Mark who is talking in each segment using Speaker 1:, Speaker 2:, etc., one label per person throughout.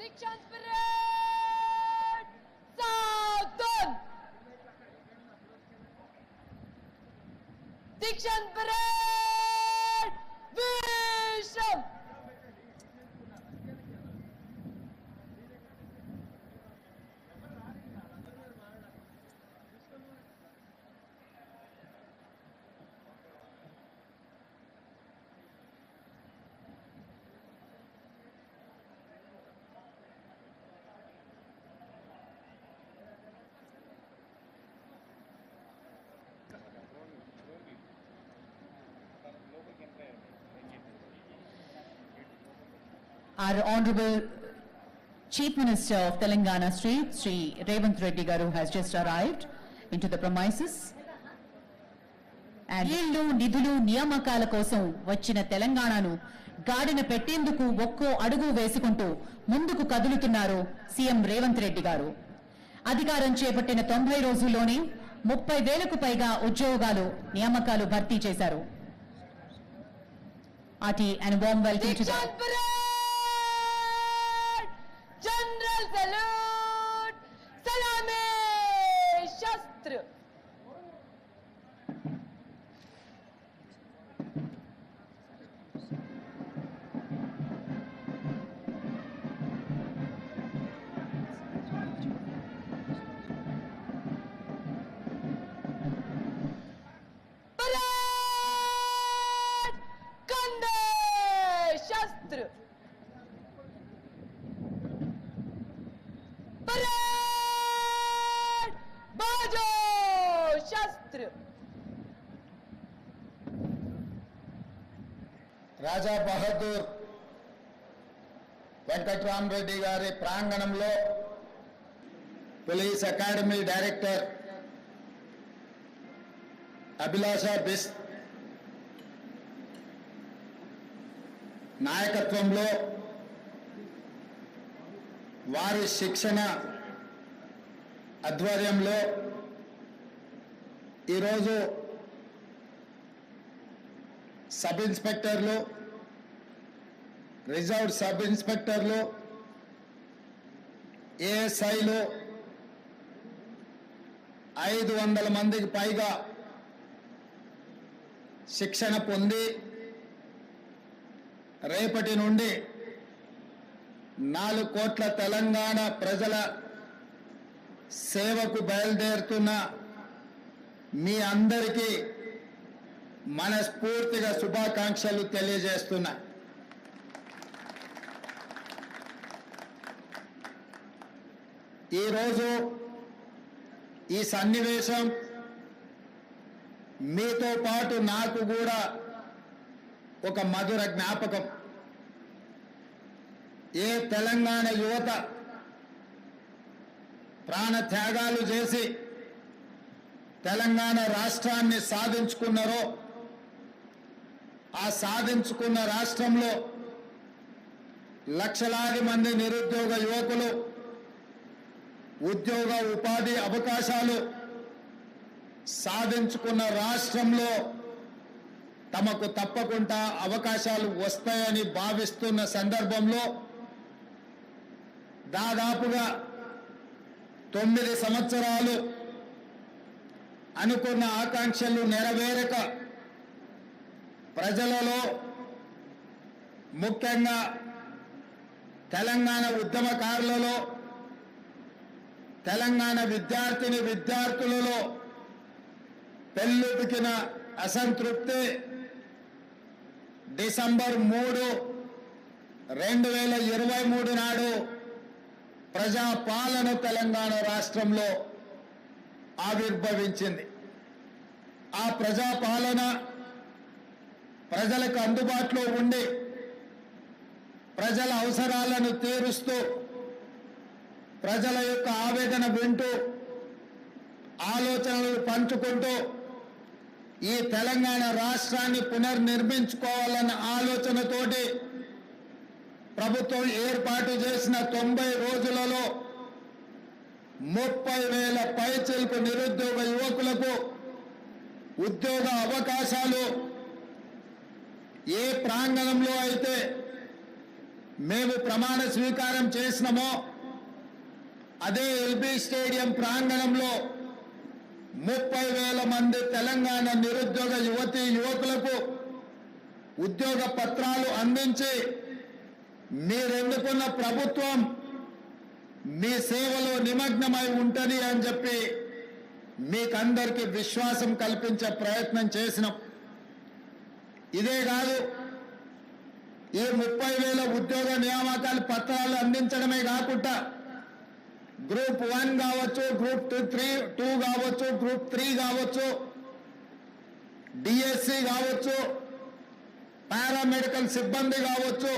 Speaker 1: Dikshant parade! Southern! Dikshant parade! Vishram!
Speaker 2: Our Honorable Chief Minister of Telangana State, Sri Revanth Reddy Garu, has just arrived into the premises. And నీళ్లు నిధులు నియామకాల కోసం వచ్చిన తెలంగాణను గాడిన పెట్టేందుకు ఒక్కో అడుగు వేసుకుంటూ ముందుకు కదులుతున్నారు సీఎం రేవంత్ రెడ్డి గారు. అధికారం చేపట్టిన 90 రోజుల్లోనే 30,000కు పైగా ఉద్యోగాలు నియామకాలు భర్తీ చేశారు. Ati and warm welcome to the
Speaker 1: General salute! Salame Shastra! Parade! Kande Shastra! Parade! Bajo Shastra!
Speaker 3: రాజా బహదూర్ వెంకట్రామరెడ్డి గారి ప్రాంగణంలో పోలీస్ అకాడమీ డైరెక్టర్ అభిలాష బిస్ నాయకత్వంలో వారి శిక్షణ ఆధ్వర్యంలో ఈరోజు సబ్ ఇన్స్పెక్టర్లు, రిజర్వ్ సబ్ ఇన్స్పెక్టర్లు, ఏఎస్ఐలు 500 మందికి పైగా శిక్షణ పొంది రేపటి నుండి 4 కోట్ల తెలంగాణ ప్రజల సేవకు బయలుదేరుతున్న మీ అందరికీ మనస్ఫూర్తిగా శుభాకాంక్షలు తెలియజేస్తున్నా. ఈరోజు ఈ సన్నివేశం మీతో పాటు నాకు కూడా ఒక మధుర జ్ఞాపకం. ఏ తెలంగాణ యువత ప్రాణత్యాగాలు చేసి తెలంగాణ రాష్ట్రాన్ని సాధించుకున్నారో, ఆ సాధించుకున్న రాష్ట్రంలో లక్షలాది మంది నిరుద్యోగ యువకులు ఉద్యోగ ఉపాధి అవకాశాలు సాధించుకున్న రాష్ట్రంలో తమకు తప్పకుండా అవకాశాలు వస్తాయని భావిస్తున్న సందర్భంలో దాదాపుగా 9 సంవత్సరాలు అనుకున్న ఆకాంక్షలు నెరవేరక ప్రజలలో, ముఖ్యంగా తెలంగాణ ఉద్యమకారులలో, తెలంగాణ విద్యార్థులలో పెల్లుబికిన అసంతృప్తి డిసెంబర్ 3, 2023 నాడు ప్రజాపాలన తెలంగాణ రాష్ట్రంలో ఆవిర్భవించింది. ఆ ప్రజాపాలన ప్రజలకు అందుబాటులో ఉండి ప్రజల అవసరాలను తీరుస్తూ, ప్రజల యొక్క ఆవేదన వింటూ, ఆలోచనలు పంచుకుంటూ ఈ తెలంగాణ రాష్ట్రాన్ని పునర్నిర్మించుకోవాలన్న ఆలోచనతోటి ప్రభుత్వం ఏర్పాటు చేసిన 90 రోజులలో 30,000 పైచిలకు నిరుద్యోగ యువకులకు ఉద్యోగ అవకాశాలు, ఏ ప్రాంగణంలో అయితే మేము ప్రమాణ స్వీకారం చేసినామో అదే ఎల్బీ స్టేడియం ప్రాంగణంలో 30,000 మంది తెలంగాణ నిరుద్యోగ యువతీ యువకులకు ఉద్యోగ పత్రాలు అందించి మీరెన్నుకున్న ప్రభుత్వం మీ సేవలో నిమగ్నమై ఉంటది అని చెప్పి మీకందరికీ విశ్వాసం కల్పించే ప్రయత్నం చేసినాం. ఇదే కాదు, ఈ 30,000 ఉద్యోగ నియామకాల పత్రాలు అందించడమే కాకుండా గ్రూప్ 1 కావచ్చు, గ్రూప్ 2 కావచ్చు, గ్రూప్ 3 కావచ్చు, డిఎస్సి కావచ్చు, పారామెడికల్ సిబ్బంది కావచ్చు,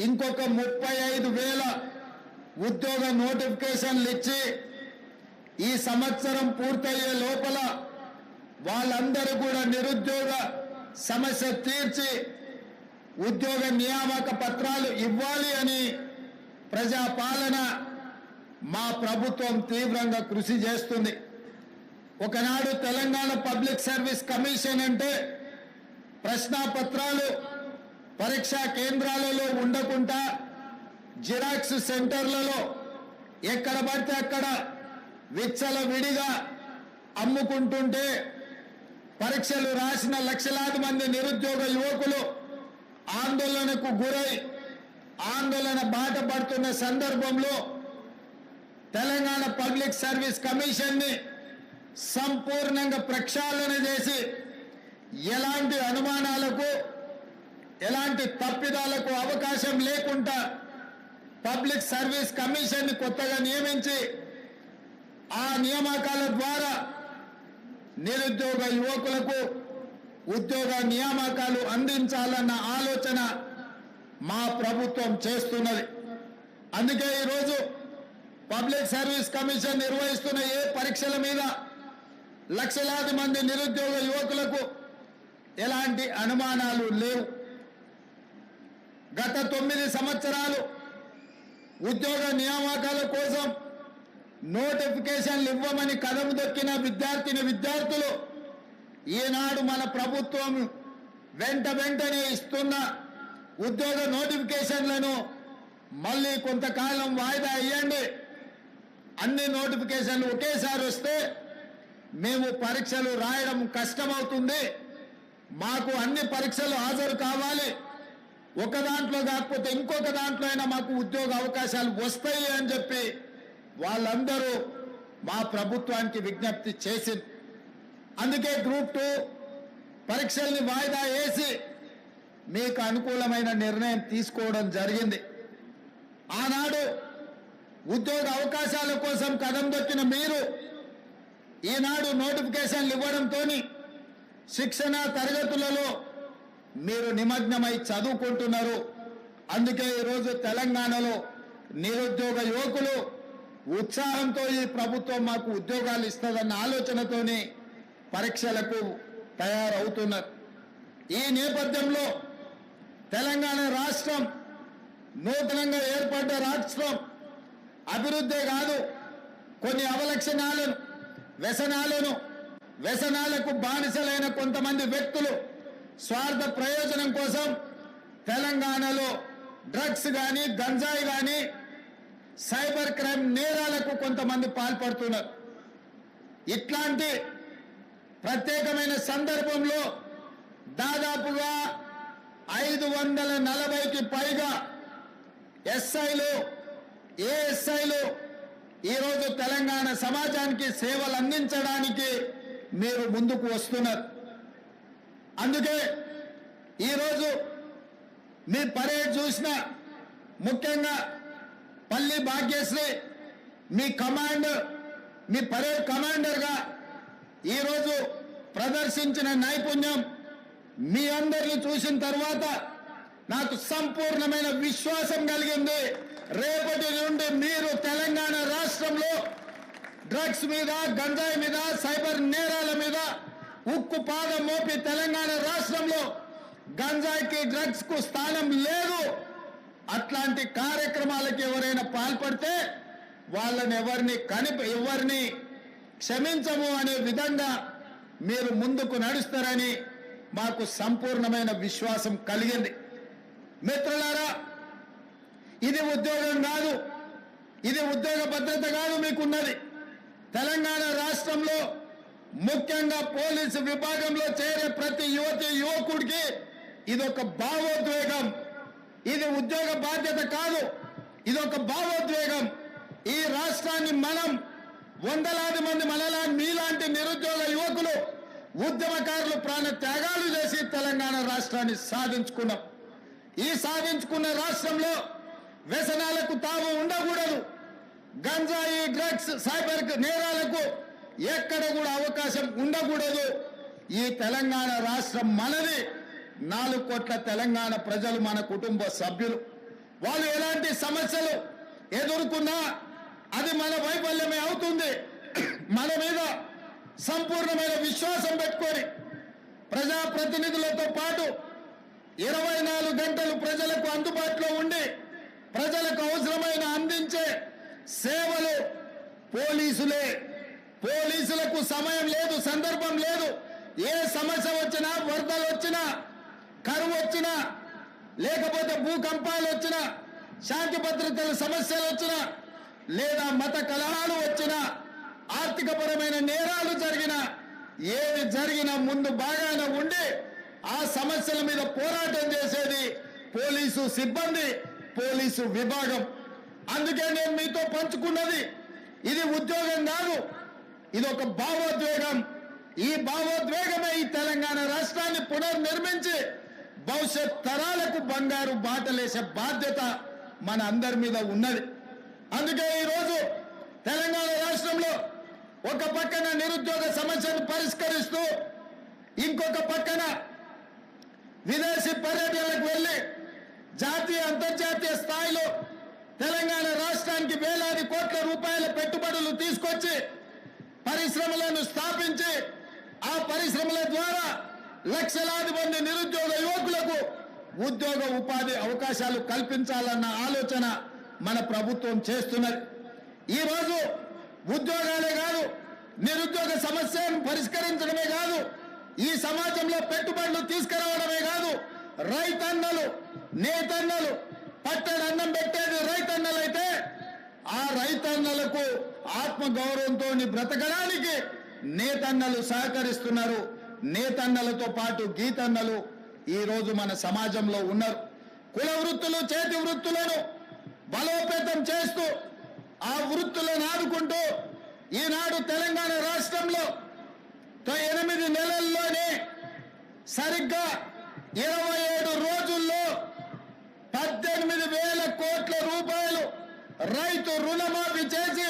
Speaker 3: ఇంకొక 35,000 ఉద్యోగ నోటిఫికేషన్లు ఇచ్చి ఈ సంవత్సరం పూర్తయ్యే లోపల వాళ్ళందరూ కూడా నిరుద్యోగ సమస్య తీర్చి ఉద్యోగ నియామక పత్రాలు ఇవ్వాలి అని ప్రజాపాలన మా ప్రభుత్వం తీవ్రంగా కృషి చేస్తుంది. ఒకనాడు తెలంగాణ పబ్లిక్ సర్వీస్ కమిషన్ అంటే ప్రశ్నాపత్రాలు పరీక్షా కేంద్రాలలో ఉండకుండా జిరాక్స్ సెంటర్లలో ఎక్కడ పడితే అక్కడ విచ్చలవిడిగా అమ్ముకుంటుంటే పరీక్షలు రాసిన లక్షలాది మంది నిరుద్యోగ యువకులు ఆందోళనకు గురై ఆందోళన బాట పడుతున్న సందర్భంలో తెలంగాణ పబ్లిక్ సర్వీస్ కమిషన్ ని సంపూర్ణంగా ప్రక్షాళన చేసి ఎలాంటి అనుమానాలకు ఎలాంటి తప్పిదాలకు అవకాశం లేకుండా పబ్లిక్ సర్వీస్ కమిషన్ ని కొత్తగా నియమించి ఆ నియామకాల ద్వారా నిరుద్యోగ యువకులకు ఉద్యోగ నియామకాలు అందించాలన్న ఆలోచన మా ప్రభుత్వం చేస్తున్నది. అందుకే ఈరోజు పబ్లిక్ సర్వీస్ కమిషన్ నిర్వహిస్తున్న ఏ పరీక్షల మీద లక్షలాది మంది నిరుద్యోగ యువకులకు ఎలాంటి అనుమానాలు లేవు. గత 9 సంవత్సరాలు ఉద్యోగ నియామకాల కోసం నోటిఫికేషన్లు ఇవ్వమని కదం దొక్కిన విద్యార్థులు ఈనాడు మన ప్రభుత్వం వెంటనే ఇస్తున్న ఉద్యోగ నోటిఫికేషన్లను మళ్ళీ కొంతకాలం వాయిదా ఇవ్వండి, అన్ని నోటిఫికేషన్లు ఒకేసారి వస్తే మేము పరీక్షలు రాయడం కష్టమవుతుంది, మాకు అన్ని పరీక్షలు హాజరు కావాలి, ఒక దాంట్లో కాకపోతే ఇంకొక దాంట్లో అయినా మాకు ఉద్యోగ అవకాశాలు వస్తాయి అని చెప్పి వాళ్ళందరూ మా ప్రభుత్వానికి విజ్ఞప్తి చేసింది. అందుకే గ్రూప్ 2 పరీక్షల్ని వాయిదా వేసి మీకు అనుకూలమైన నిర్ణయం తీసుకోవడం జరిగింది. ఆనాడు ఉద్యోగ అవకాశాల కోసం కదం దొక్కిన మీరు ఈనాడు నోటిఫికేషన్లు ఇవ్వడంతో శిక్షణ తరగతులలో మీరు నిమగ్నమై చదువుకుంటున్నారు. అందుకే ఈరోజు తెలంగాణలో నిరుద్యోగ యువకులు ఉత్సాహంతో ఈ ప్రభుత్వం మాకు ఉద్యోగాలు ఇస్తుందన్న ఆలోచనతోని పరీక్షలకు తయారవుతున్నారు. ఈ నేపథ్యంలో తెలంగాణ రాష్ట్రం నూతనంగా ఏర్పడ్డ రాష్ట్రం అభివృద్ధే కాదు, కొన్ని అవలక్షణాలను వ్యసనాలకు బానిసలైన కొంతమంది వ్యక్తులు స్వార్థ ప్రయోజనం కోసం తెలంగాణలో డ్రగ్స్ కానీ గంజాయి కానీ సైబర్ క్రైమ్ నేరాలకు కొంతమంది పాల్పడుతున్నారు. ఇట్లాంటి ప్రత్యేకమైన సందర్భంలో దాదాపుగా 540కి పైగా ఎస్ఐలు ఏఎస్ఐలు ఈరోజు తెలంగాణ సమాజానికి సేవలు అందించడానికి మీరు ముందుకు వస్తున్నారు. అందుకే ఈరోజు మీ పరేడ్ చూసిన ముఖ్యంగా పల్లి భాగ్యశ్రీ మీ పరేడ్ కమాండర్గా ఈరోజు ప్రదర్శించిన నైపుణ్యం మీ అందరిని చూసిన తర్వాత నాకు సంపూర్ణమైన విశ్వాసం కలిగింది. రేపటి నుండి మీరు తెలంగాణ రాష్ట్రంలో డ్రగ్స్ మీద గంజాయి మీద సైబర్ నేరాల మీద ఉక్కు పాదం మోపి తెలంగాణ రాష్ట్రంలో గంజాయికి డ్రగ్స్ కు స్థానం లేదు, అట్లాంటి కార్యక్రమాలకు ఎవరైనా పాల్పడితే వాళ్ళని ఎవరిని క్షమించము అనే విధంగా మీరు ముందుకు నడుస్తారని మాకు సంపూర్ణమైన విశ్వాసం కలిగింది. మిత్రులారా, ఇది ఉద్యోగం కాదు, ఇది ఉద్యోగ భద్రత కాదు మీకున్నది. తెలంగాణ రాష్ట్రంలో ముఖ్యంగా పోలీసు విభాగంలో చేరే ప్రతి యువతి యువకుడికి ఇది ఒక భావోద్వేగం. ఇది ఉద్యోగ బాధ్యత కాదు, ఇది ఒక భావోద్వేగం. ఈ రాష్ట్రాన్ని మనం వందలాది మంది మీలాంటి నిరుద్యోగ యువకులు ఉద్యమకారులు ప్రాణ త్యాగాలు చేసి తెలంగాణ రాష్ట్రాన్ని సాధించుకున్నాం. ఈ సాధించుకున్న రాష్ట్రంలో వ్యసనాలకు తావు ఉండకూడదు. గంజాయి, డ్రగ్స్, సైబర్ నేరాలకు ఎక్కడ కూడా అవకాశం ఉండకూడదు. ఈ తెలంగాణ రాష్ట్రం మనది. 4 కోట్ల తెలంగాణ ప్రజలు మన కుటుంబ సభ్యులు. వాళ్ళు ఎలాంటి సమస్యలు ఎదుర్కొన్నా అది మన వైఫల్యమే అవుతుంది. మన మీద సంపూర్ణమైన విశ్వాసం పెట్టుకొని ప్రజాప్రతినిధులతో పాటు 24 గంటలు ప్రజలకు అందుబాటులో ఉండి ప్రజలకు అవసరమైన అందించే సేవలు పోలీసులే. పోలీసులకు సమయం లేదు, సందర్భం లేదు. ఏ సమస్య వచ్చినా, వరదలు వచ్చినా, కరువు వచ్చినా, లేకపోతే భూకంపాలు వచ్చినా, శాంతి భద్రతల సమస్యలు వచ్చినా, లేదా మత కలహాలు వచ్చినా, ఆర్థికపరమైన నేరాలు జరిగినా, ఏది జరిగినా ముందు బాగానే ఉండి ఆ సమస్యల మీద పోరాటం చేసేది పోలీసు సిబ్బంది, పోలీసు విభాగం. అందుకే నేను మీతో పంచుకున్నది ఇది ఉద్యోగం కాదు, ఇది ఒక భావోద్వేగం. ఈ భావోద్వేగమే ఈ తెలంగాణ రాష్ట్రాన్ని పునర్నిర్మించి భవిష్యత్ తరాలకు బంగారు బాటలేసే బాధ్యత మన అందరి మీద ఉన్నది. అందుకే ఈరోజు తెలంగాణ రాష్ట్రంలో ఒక పక్కన నిరుద్యోగ సమస్యను పరిష్కరిస్తూ ఇంకొక పక్కన విదేశీ పర్యటనలకు వెళ్లి జాతీయ అంతర్జాతీయ స్థాయిలో తెలంగాణ రాష్ట్రానికి వేలాది కోట్ల రూపాయల పెట్టుబడులు తీసుకొచ్చి పరిశ్రమలను స్థాపించి ఆ పరిశ్రమల ద్వారా లక్షలాది మంది నిరుద్యోగ యువకులకు ఉద్యోగ ఉపాధి అవకాశాలు కల్పించాలన్న ఆలోచన మన ప్రభుత్వం చేస్తున్నది. ఈరోజు ఉద్యోగాలే కాదు, నిరుద్యోగ సమస్యను పరిష్కరించడమే కాదు, ఈ సమాజంలో పెట్టుబడులు తీసుకురావడమే కాదు, రైతన్నలు, నేతన్నలు, పట్టణ అన్నం పెట్టేది రైతన్నలైతే ఆ రైతన్నలకు ఆత్మగౌరవంతో బ్రతకడానికి నేతన్నలు సహకరిస్తున్నారు. నేతన్నలతో పాటు గీతన్నలు ఈ రోజు మన సమాజంలో ఉన్నారు. కుల వృత్తులు, చేతి వృత్తులను బలోపేతం చేస్తూ ఆ వృత్తులను ఆదుకుంటూ ఈనాడు తెలంగాణ రాష్ట్రంలో 8 నెలల్లోనే సరిగ్గా 27 రోజుల్లో 18,000 కోట్ల రూపాయలు రైతు రుణమాఫీ చేసి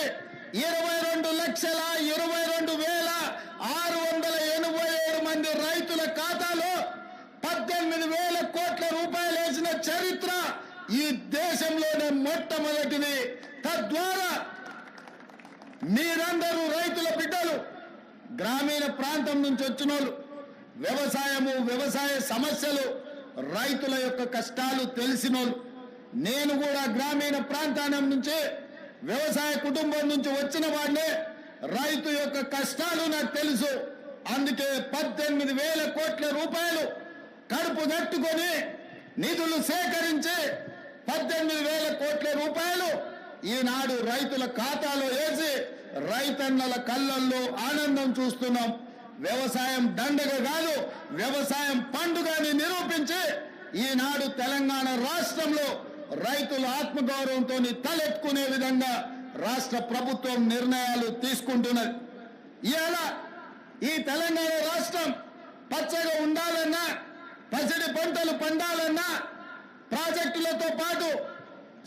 Speaker 3: 22,22,687 మంది రైతుల ఖాతాలో 18,000 కోట్ల రూపాయలు వేసిన చరిత్ర ఈ దేశంలోనే మొట్టమొదటిది. తద్వారా మీరందరూ రైతుల బిడ్డలు, గ్రామీణ ప్రాంతం నుంచి వచ్చిన వాళ్ళు, వ్యవసాయము, వ్యవసాయ సమస్యలు, రైతుల యొక్క కష్టాలు తెలిసినోళ్ళు. నేను కూడా గ్రామీణ ప్రాంతానం నుంచి, వ్యవసాయ కుటుంబం నుంచి వచ్చిన వాడినే. రైతు యొక్క కష్టాలు నాకు తెలుసు. అందుకే 18,000 కోట్ల రూపాయలు కడుపు కట్టుకొని నిధులు సేకరించి 18,000 కోట్ల రూపాయలు ఈనాడు రైతుల ఖాతాలో వేసి రైతన్నల కళ్ళల్లో ఆనందం చూస్తున్నాం. వ్యవసాయం దండగ కాదు, వ్యవసాయం పండుగని నిరూపించి ఈనాడు తెలంగాణ రాష్ట్రంలో రైతుల ఆత్మగౌరవంతో తలెత్తుకునే విధంగా రాష్ట్ర ప్రభుత్వం నిర్ణయాలు తీసుకుంటున్నది. ఇవాళ ఈ తెలంగాణ రాష్ట్రం పచ్చగా ఉండాలన్నా, పసిడి పంటలు పండాలన్నా ప్రాజెక్టులతో పాటు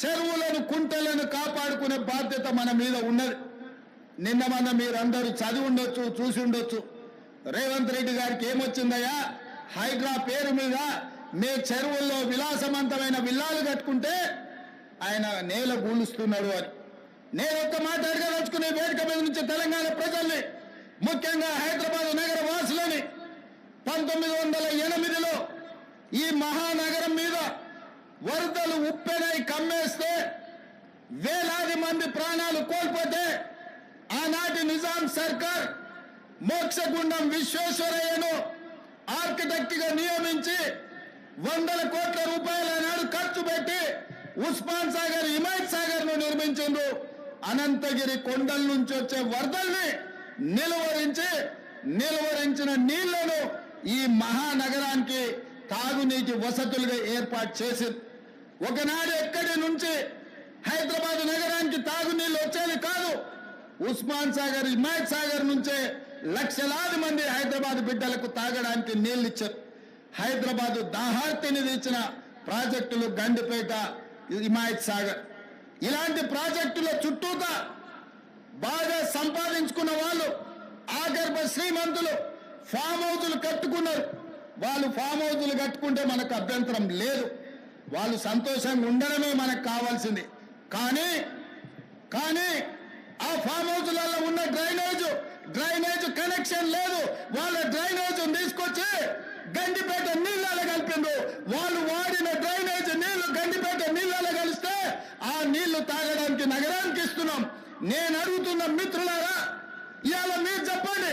Speaker 3: చెరువులను, కుంటలను కాపాడుకునే బాధ్యత మన మీద ఉన్నది. నిన్న మన మీరందరూ చదివి ఉండొచ్చు, చూసి ఉండొచ్చు. రేవంత్ రెడ్డి గారికి ఏమొచ్చిందయ్యా, హైడ్రా పేరు మీద మీ చెరువుల్లో విలాసవంతమైన విల్లాలు కట్టుకుంటే ఆయన నేల గూలుస్తున్నాడు అని. నేను ఒక్క మాట అడగదలుచుకునే వేదిక మీద నుంచి తెలంగాణ ప్రజల్ని, ముఖ్యంగా హైదరాబాద్ నగర వాసులని, 1908లో ఈ మహానగరం మీద వరదలు ఉప్పెనై కమ్మేస్తే వేలాది మంది ప్రాణాలు కోల్పోతే ఆనాటి నిజాం సర్కార్ మోక్షగుండం విశ్వేశ్వరయ్యను ఆర్కిటెక్ట్ గా నియమించి 100 కోట్ల రూపాయల నాడు ఖర్చు పెట్టి ఉస్మాన్ సాగర్, హిమాయత్ సాగర్ ను నిర్మించిండ్రు. అనంతగిరి కొండల నుంచి వచ్చే వరదల్ని నిలువరించిన నీళ్లను ఈ మహానగరానికి తాగునీటి వసతులుగా ఏర్పాటు చేసింది. ఒకనాడు ఎక్కడి నుంచి హైదరాబాద్ నగరానికి తాగునీళ్ళు వచ్చేది కాదు. ఉస్మాన్ సాగర్, హిమాయత్ సాగర్ నుంచే లక్షలాది మంది హైదరాబాద్ బిడ్డలకు తాగడానికి నీళ్లు ఇచ్చారు. హైదరాబాద్ దాహార్తిని తీర్చిన ప్రాజెక్టులు గండిపేట, హిమాయత్ సాగర్. ఇలాంటి ప్రాజెక్టుల చుట్టూతా బాగా సంపాదించుకున్న వాళ్ళు, ఆగర్భ శ్రీమంతులు ఫామ్ హౌజులు కట్టుకున్నారు. వాళ్ళు ఫామ్ హౌజులు కట్టుకుంటే మనకు అభ్యంతరం లేదు, వాళ్ళు సంతోషంగా ఉండడమే మనకు కావాల్సింది. కానీ ఆ ఫామ్ హౌజులలో ఉన్న డ్రైనేజ్ కనెక్షన్ లేదు. వాళ్ళ డ్రైనేజ్ తీసుకొచ్చి గండిపేట నీళ్ళలో కలిపిండ్రు. వాళ్ళు వాడిన డ్రైనేజ్ నీళ్లు గండిపేట నీళ్ళలో కలిస్తే ఆ నీళ్లు తాగడానికి నగరానికి ఇస్తున్నాం. నేను అడుగుతున్న మిత్రులారా, ఇవాళ మీరు చెప్పండి,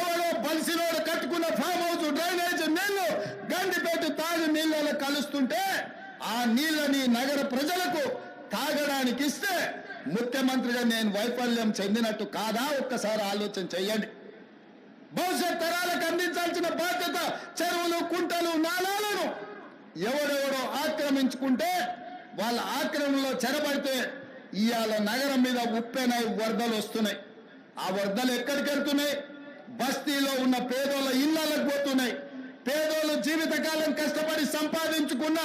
Speaker 3: ఎవరో బలిసినోడు కట్టుకున్న ఫామ్ హౌస్ డ్రైనేజ్ నీళ్లు గండిపేట తాగి నీళ్ళలో కలుస్తుంటే ఆ నీళ్ళని నగర ప్రజలకు తాగడానికి ఇస్తే ముఖ్యమంత్రిగా నేను వైఫల్యం చెందినట్టు కాదా? ఒక్కసారి ఆలోచన చెయ్యండి. భవిష్యత్ తరాలకు అందించాల్సిన బాధ్యత చెరువులు, కుంటలు, నాలాలను ఎవడెవడో ఆక్రమించుకుంటే వాళ్ళ ఆక్రమణలో చెరబడితే ఇవాళ నగరం మీద ఉప్పెనై వరదలు వస్తున్నాయి. ఆ వరదలు ఎక్కడికి వెళ్తున్నాయి? బస్తీలో ఉన్న పేదోళ్ళ ఇళ్లకు పోతున్నాయి. పేదోళ్ళు జీవితకాలం కష్టపడి సంపాదించుకున్న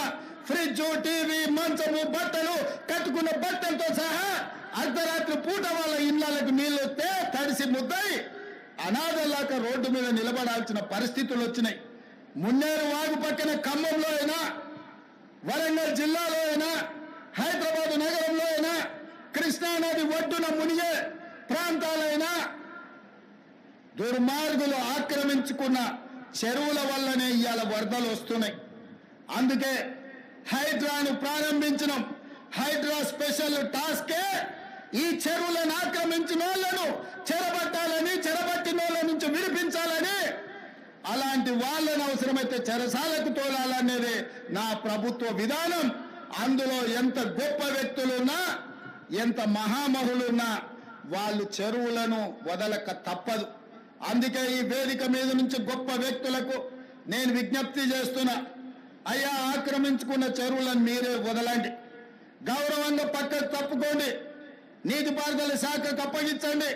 Speaker 3: ఫ్రిడ్జ్, టీవీ, మంచము, బట్టలు, కట్టుకున్న బట్టలతో సహా అర్ధరాత్రి పూట వాళ్ళ ఇళ్లకు నీళ్లు వస్తే తడిసి ముద్దయి అనాథలాక రోడ్డు మీద నిలబడాల్సిన పరిస్థితులు వచ్చినాయి. మున్నేరు వాగు పక్కన ఖమ్మంలో అయినా, వరంగల్ జిల్లాలో అయినా, హైదరాబాద్ నగరంలో అయినా, కృష్ణానది ఒడ్డున మునిగే ప్రాంతాలైనా దుర్మార్గులు ఆక్రమించుకున్న చెరువుల వల్లనే ఇవాళ వరదలు వస్తున్నాయి. అందుకే హైడ్రాను ప్రారంభించినాం. హైడ్రా స్పెషల్ టాస్కే ఈ చెరువులను ఆక్రమించిన వాళ్ళను చెరబట్టిన వాళ్ళ నుంచి విడిపించాలని, అలాంటి వాళ్ళను అవసరమైతే చెరసాలకు తోలాలనేది నా ప్రభుత్వ విధానం. అందులో ఎంత గొప్ప వ్యక్తులున్నా, ఎంత మహామహులున్నా వాళ్ళు చెరువులను వదలక తప్పదు. అందుకే ఈ వేదిక మీద నుంచి గొప్ప వ్యక్తులకు నేను విజ్ఞప్తి చేస్తున్నా, అయ్యా, ఆక్రమించుకున్న చెరువులను మీరే వదలండి, గౌరవంగా పక్కకు తప్పుకోండి, నీటిపారుదల శాఖకు అప్పగించండి,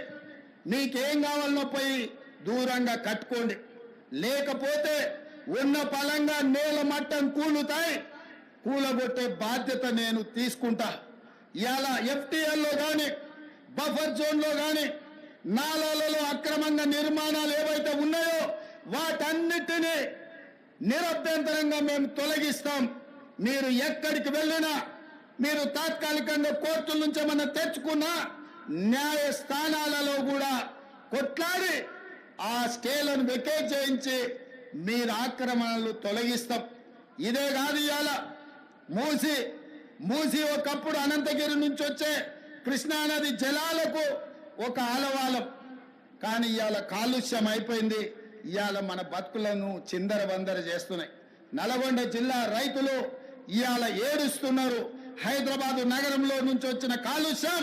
Speaker 3: మీకేం కావాలనో పోయి దూరంగా కట్టుకోండి. లేకపోతే ఉన్న పలంగా నేల మట్టం కూలగొట్టే బాధ్యత నేను తీసుకుంటా. ఇవాళ ఎఫ్టీఎల్లో కానీ, బఫర్ జోన్లో కానీ, నాలాలలో అక్రమంగా నిర్మాణాలు ఏవైతే ఉన్నాయో వాటన్నిటినీ నిరభ్యంతరంగా మేము తొలగిస్తాం. మీరు ఎక్కడికి వెళ్ళినా, మీరు తాత్కాలికంగా కోర్టుల నుంచి ఏమన్నా తెచ్చుకున్నా న్యాయస్థానాలలో కూడా కొట్లాడి ఆ స్కేలను వెకేట్ చేయించి మీరు ఆక్రమణలు తొలగిస్తాం. ఇదే కాదు, ఇవాళ మూసి ఒకప్పుడు అనంతగిరి నుంచి వచ్చే కృష్ణానది జలాలకు ఒక ఆలవాలం. కానీ ఇవాళ కాలుష్యం అయిపోయింది. ఇవాళ మన బతుకులను చిందరవందర చేస్తున్నాయి. నల్గొండ జిల్లా రైతులు ఇవాళ ఏడుస్తున్నారు. హైదరాబాద్ నగరంలో నుంచి వచ్చిన కాలుష్యం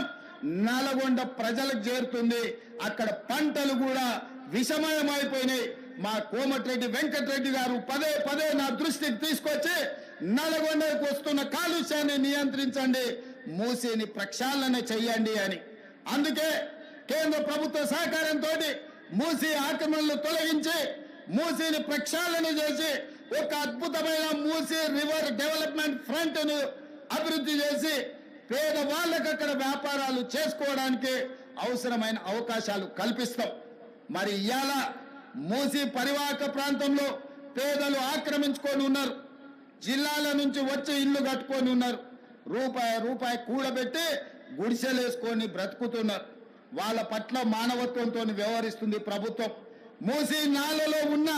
Speaker 3: నల్గొండ ప్రజలకు చేరుతుంది. అక్కడ పంటలు కూడా విషమయం అయిపోయినాయి. మా కోమటిరెడ్డి వెంకటరెడ్డి గారు పదే నా దృష్టికి తీసుకొచ్చి నల్గొండకు వస్తున్న కాలుష్యాన్ని నియంత్రించండి, మూసిని ప్రక్షాళన చెయ్యండి అని. అందుకే కేంద్ర ప్రభుత్వ సహకారంతో మూసి ఆక్రమణలు తొలగించి మూసిని ప్రక్షాళన చేసి ఒక అద్భుతమైన మూసి రివర్ డెవలప్మెంట్ ఫ్రంట్ ను అభివృద్ధి చేసి పేదవాళ్ళకు అక్కడ వ్యాపారాలు చేసుకోవడానికి అవసరమైన అవకాశాలు కల్పిస్తాం. మరి ఇవాళ మూసి పరివాహక ప్రాంతంలో పేదలు ఆక్రమించుకొని ఉన్నారు. జిల్లాల నుంచి వచ్చి ఇల్లు కట్టుకొని ఉన్నారు. రూపాయి కూడబెట్టి గుడిసెలేసుకొని బ్రతుకుతున్నారు. వాళ్ళ పట్ల మానవత్వంతో వ్యవహరిస్తుంది ప్రభుత్వం. మూసి నాలలో ఉన్న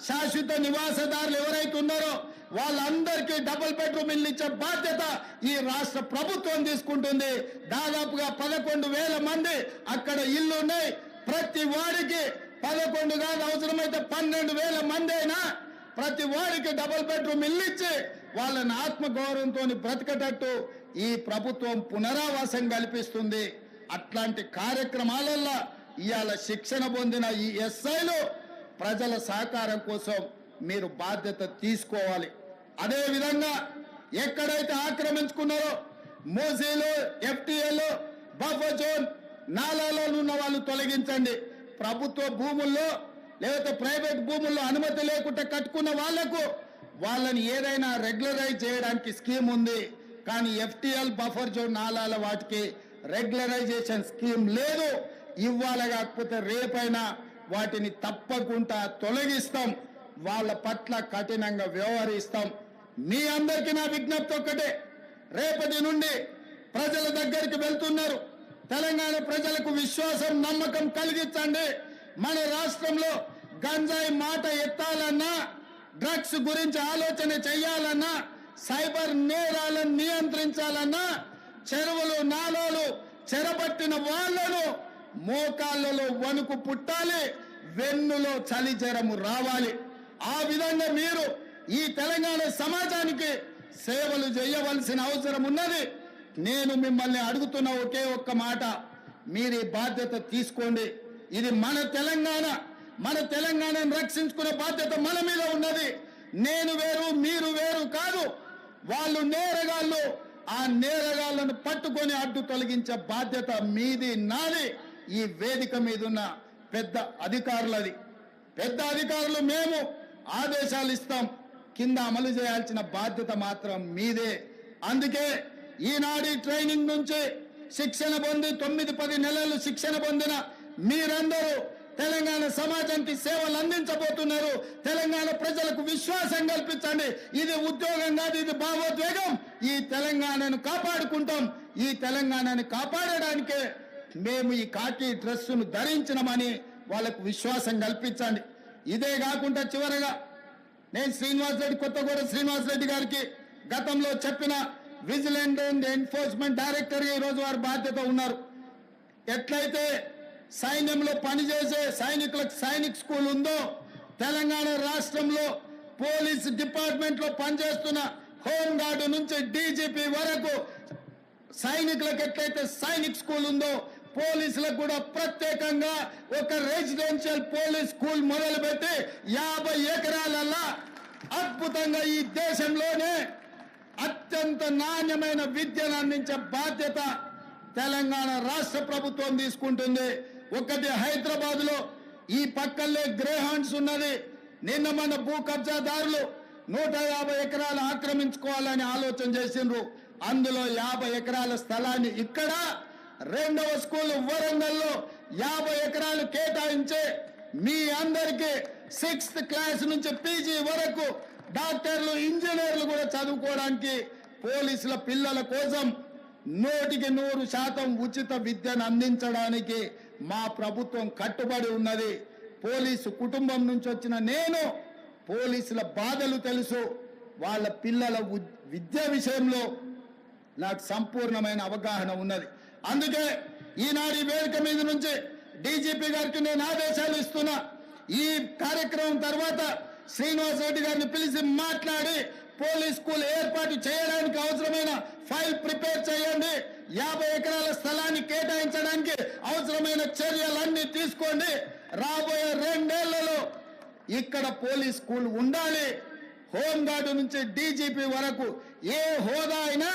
Speaker 3: శాశ్వత నివాసదారులు ఎవరైతే ఉన్నారో వాళ్ళందరికీ డబుల్ బెడ్రూమ్ ఇల్లు ఇచ్చే బాధ్యత ఈ రాష్ట్ర ప్రభుత్వం తీసుకుంటుంది. దాదాపుగా 11,000 మంది అక్కడ ఇల్లు ఉన్నాయి. ప్రతి వాడికి 11 కాదు, అవసరమైతే 12,000 మంది అయినా ప్రతి వాడికి డబుల్ బెడ్రూమ్ ఇల్లు ఇచ్చి వాళ్ళని ఆత్మగౌరవంతో బ్రతకటట్టు ఈ ప్రభుత్వం పునరావాసం కల్పిస్తుంది. అట్లాంటి కార్యక్రమాలల్లో ఇవాళ శిక్షణ పొందిన ఈ ఎస్ఐలు ప్రజల సహకారం కోసం మీరు బాధ్యత తీసుకోవాలి. అదేవిధంగా ఎక్కడైతే ఆక్రమించుకున్నారో మూసీలు, ఎఫ్టీఏలు, బఫర్ జోన్, నాలాలో ఉన్న వాళ్ళు తొలగించండి. ప్రభుత్వ భూముల్లో లేకపోతే ప్రైవేట్ భూముల్లో అనుమతి లేకుండా కట్టుకున్న వాళ్లకు వాళ్ళని ఏదైనా రెగ్యులరైజ్ చేయడానికి స్కీమ్ ఉంది. కానీ ఎఫ్టీఎల్, బఫర్ జోన్, నాలాల వాటికి రెగ్యులరైజేషన్ స్కీమ్ లేదు. ఇవాళ కాకపోతే రేపైనా వాటిని తప్పకుండా తొలగిస్తాం. వాళ్ళ పట్ల కఠినంగా వ్యవహరిస్తాం. మీ అందరికీ నా విజ్ఞప్తి ఒక్కటే, రేపటి నుండి ప్రజల దగ్గరికి వెళ్తున్నారు. తెలంగాణ ప్రజలకు విశ్వాసం, నమ్మకం కలిగించండి. మన రాష్ట్రంలో గంజాయి మాట ఎత్తాలన్నా, డ్రగ్స్ గురించి ఆలోచన చేయాలన్నా, సైబర్ నేరాలను నియంత్రించాలన్నా, చెరువులు, నాలాలు చెరబట్టిన వాళ్లను మోకాళ్ళలో వణుకు పుట్టాలి, వెన్నులో చలి జ్వరము రావాలి. ఆ విధంగా మీరు ఈ తెలంగాణ సమాజానికి సేవలు చేయవలసిన అవసరం ఉన్నది. నేను మిమ్మల్ని అడుగుతున్న ఒకే ఒక్క మాట, మీరు ఈ బాధ్యత తీసుకోండి. ఇది మన తెలంగాణ. మన తెలంగాణను రక్షించుకునే బాధ్యత మన మీద ఉన్నది. నేను వేరు, మీరు వేరు కాదు. వాళ్ళు నేరగాళ్ళు. ఆ నేరగాళ్లను పట్టుకొని అడ్డు తొలగించే బాధ్యత మీది, నాది. ఈ వేదిక మీద ఉన్న పెద్ద అధికారులది. పెద్ద అధికారులు మేము ఆదేశాలు ఇస్తాం, కింద అమలు చేయాల్సిన బాధ్యత మాత్రం మీదే. అందుకే ఈనాడు ట్రైనింగ్ నుంచి శిక్షణ పొంది 9-10 నెలలు శిక్షణ పొందిన మీరందరూ తెలంగాణ సమాజానికి సేవలు అందించబోతున్నారు. తెలంగాణ ప్రజలకు విశ్వాసం కల్పించండి. ఇది ఉద్యోగం కాదు, ఇది భావోద్వేగం. ఈ తెలంగాణను కాపాడుకుంటాం. ఈ తెలంగాణను కాపాడడానికే మేము ఈ కాకి డ్రెస్సును ధరించినమని వాళ్ళకు విశ్వాసం కల్పించండి. ఇదే కాకుండా చివరగా నేను శ్రీనివాసరెడ్డి, కొత్తగూడ శ్రీనివాసరెడ్డి గారికి గతంలో చెప్పిన విజిలెంట్ అండ్ ఎన్ఫోర్స్మెంట్ డైరెక్టర్ ఈరోజు వారి బాధ్యత ఉన్నారు. ఎట్లయితే సైన్యంలో పనిచేసే సైనికులకు సైనిక్ స్కూల్ ఉందో, తెలంగాణ రాష్ట్రంలో పోలీస్ డిపార్ట్మెంట్ లో పనిచేస్తున్న హోంగార్డు నుంచి డీజీపీ వరకు సైనికులకు ఎట్లయితే సైనిక్ స్కూల్ ఉందో, పోలీసులకు కూడా ప్రత్యేకంగా ఒక రెసిడెన్షియల్ పోలీస్ స్కూల్ మొదలుపెట్టి 50 ఎకరాలల్లా అద్భుతంగా ఈ దేశంలోనే అత్యంత నాణ్యమైన విద్యను అందించే బాధ్యత తెలంగాణ రాష్ట్ర ప్రభుత్వం తీసుకుంటుంది. ఒకటి హైదరాబాద్ లో ఈ పక్కల్లే గ్రేహాండ్స్ ఉన్నది. నిన్న మన భూ కబ్జాదారులు 150 ఎకరాలు ఆక్రమించుకోవాలని ఆలోచన చేసిండ్రు. అందులో 50 ఎకరాల స్థలాన్ని ఇక్కడ, రెండవ స్కూల్ వరంగల్లో 50 ఎకరాలు కేటాయించే మీ అందరికీ 6th క్లాస్ నుంచి పీజీ వరకు డాక్టర్లు, ఇంజనీర్లు కూడా చదువుకోవడానికి పోలీసుల పిల్లల కోసం 100% ఉచిత విద్యను అందించడానికి మా ప్రభుత్వం కట్టుబడి ఉన్నది. పోలీసు కుటుంబం నుంచి వచ్చిన నేను పోలీసుల బాధలు తెలుసు. వాళ్ళ పిల్లల విద్య విషయంలో నాకు సంపూర్ణమైన అవగాహన ఉన్నది. అందుకే ఈనాడు ఈ వేదిక మీద నుంచి డీజీపీ గారికి నేను ఆదేశాలు ఇస్తున్నా. ఈ కార్యక్రమం తర్వాత శ్రీనివాసరెడ్డి గారిని పిలిచి మాట్లాడి పోలీస్ స్కూల్ ఏర్పాటు చేయడానికి అవసరమైన ఫైల్ ప్రిపేర్ చేయండి. 50 ఎకరాల స్థలాన్ని కేటాయించడానికి అవసరమైన చర్యలన్నీ తీసుకోండి. రాబోయే 2 ఏళ్లలో ఇక్కడ పోలీస్ స్కూల్ ఉండాలి. హోంగార్డు నుంచి డీజీపీ వరకు ఏ హోదా అయినా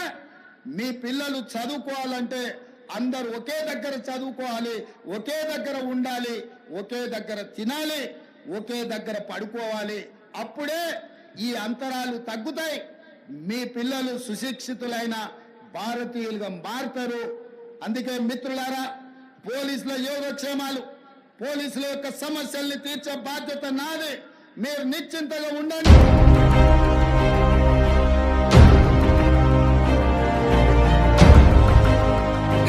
Speaker 3: మీ పిల్లలు చదువుకోవాలంటే అందరూ ఒకే దగ్గర చదువుకోవాలి, ఒకే దగ్గర ఉండాలి, ఒకే దగ్గర తినాలి, ఒకే దగ్గర పడుకోవాలి. అప్పుడే ఈ అంతరాలు తగ్గుతాయి. మీ పిల్లలు సుశిక్షితులైన భారతీయులుగా మారుతారు. అందుకే మిత్రులారా, పోలీసుల యోగక్షేమాలు, పోలీసుల యొక్క సమస్యల్ని తీర్చే బాధ్యత నాది. మీరు నిశ్చింతగా ఉండండి.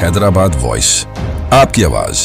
Speaker 4: हैदराबाद वॉइस, आपकी आवाज।